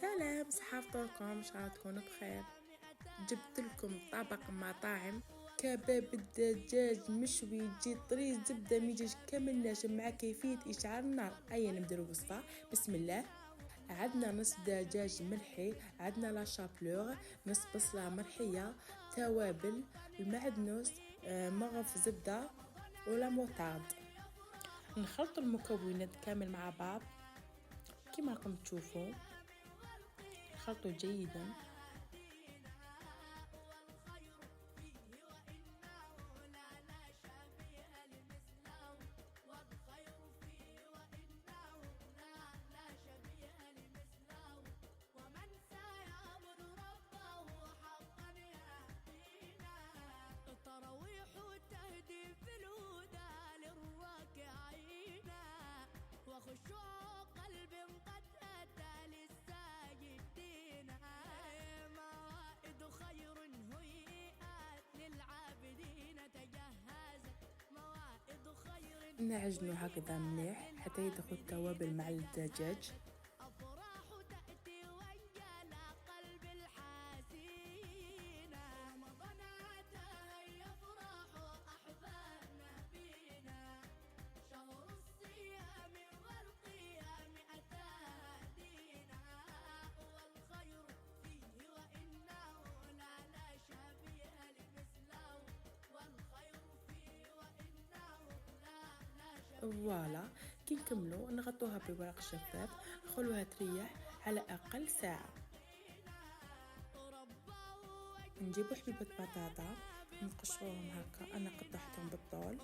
سلام صحافطوركم، شحال تكونوا بخير. جبت لكم طبق مطاعم كباب الدجاج مشوي، تجي طري زبده ميجيش كامل ناشف مع كيفيه اشعال النار. ايا نبداو الوصفه. بسم الله. عندنا نص دجاج ملحي، عندنا لا شابلوغ، نص بصله مرحيه، توابل، المعدنوس، مغرف زبده ولا موطارد. نخلط المكونات كامل مع بعض كما راكم تشوفوا. خلطوا جيدا. التراويح والتهديف الهدى للراكعين وخشوع قلب قد أتى للساجدين. موائد خير هيئات للعابدين تجهزت موائد خير. نعجنو هكذا مليح حتى يدخل التوابل مع الدجاج. أفراح تأتي وانجلى قلب الحاسين. رمضان أتى يفرح أحبابنا بينا، شهر الصيام والقيام أتى هدينا، والخير فيه وإنه لا شبيه لمثله، والخير فيه وإنه لا شبيه. فوالا كي نكملو نغطوها بورق شفاف، نخلوها تريح على اقل ساعه. نجيبو حبيبه بطاطا نقشروهم هكا، انا قطعتهم بالطول.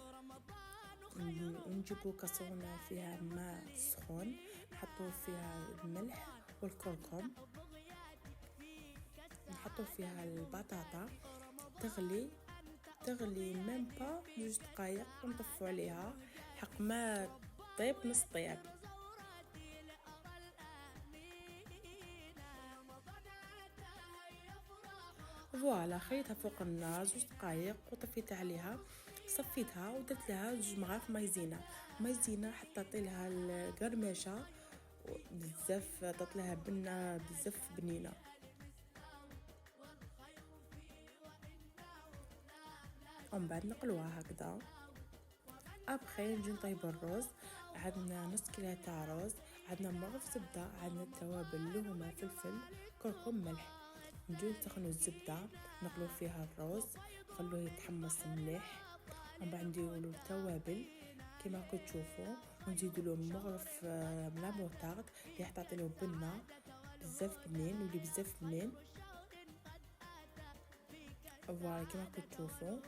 ونجيبو كاسرونه فيها ماء سخون، نحطو فيها الملح والكركم، نحطو فيها البطاطا تغلي ميم با 2 دقايق ونطفو عليها حق ما طيب نص طياب. فوالا خليتها فوق النار 2 دقايق وطفيت عليها، صفيتها ودرت لها 2 مغارف مايزينا حطيت لها القرمشه بزاف، طط لها بنه بزاف بنينه. ومن بعد نقلوها هكذا. ابخي نجي نطيب الرز. عندنا نص كيلو تاع رز، عندنا مغرف زبده، عندنا التوابل اللي هما فلفل كركم ملح. نجي نسخنوا الزبده نقلو فيها الرز نخلوه يتحمص مليح، ومن بعد نديروا له التوابل كما راكم تشوفوا، ونزيدوا له مغرف لا موطارد اللي حطيت له بنه بزاف بنين ولي بزاف بنين. فوالا كما راكم تشوفوا.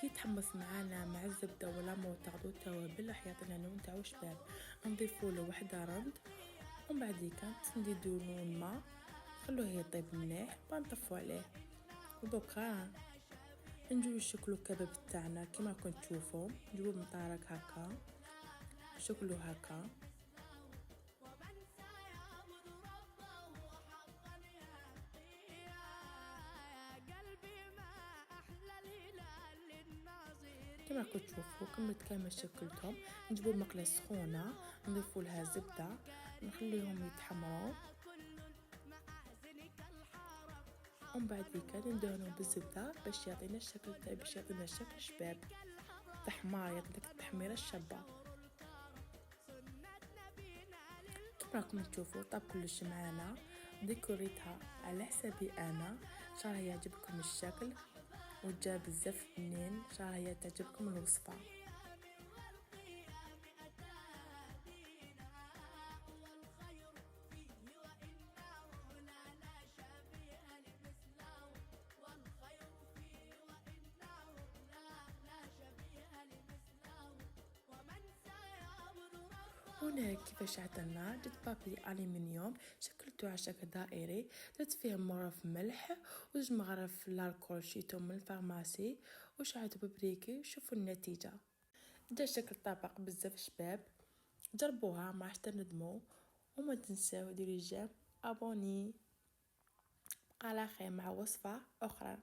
كي يتحمص معانا مع الزبده ولا موطارد والتوابل راح يعطينا لون تاعو شباب. نضيفوا له وحده رند، ومن بعد نزيدوا له الماء نخلوه يطيب مليح ونطفو عليه. ودوكا نجيو نشكلو الكباب تاعنا كما راكم تشوفوا. نجيبو مطارق هكا نشكلو هكا. كما راكم تشوفوا كملت كامل شكلتهم. نجيبو مقله سخونه نضيفوا لها زبده نخليهم يتحمروا، ومن بعد ندهنهم بالزبده باش يعطينا الشكل شباب تحمار، يعطيك التحميره الشابه. كما راكم تشوفوا طاب كلش معانا. ديكوريتها على حسابي انا، ان شاء الله يعجبكم الشكل وجا بزاف بنين، ان شاء الله تعجبكم الوصفه. هنا كيفاش عدلنا. جبت بابي الومنيوم شكلته على شكل دائري، درت فيه مغرف ملح و2 مغارف الكحول شيتهم من الفارماسي وشعلت ببريكي. شوفوا النتيجه، جا شكل طبق بزاف شباب. جربوها ما راح تندموا، وما تنساو ديروا جيم ابوني. بقى على خير مع وصفه اخرى.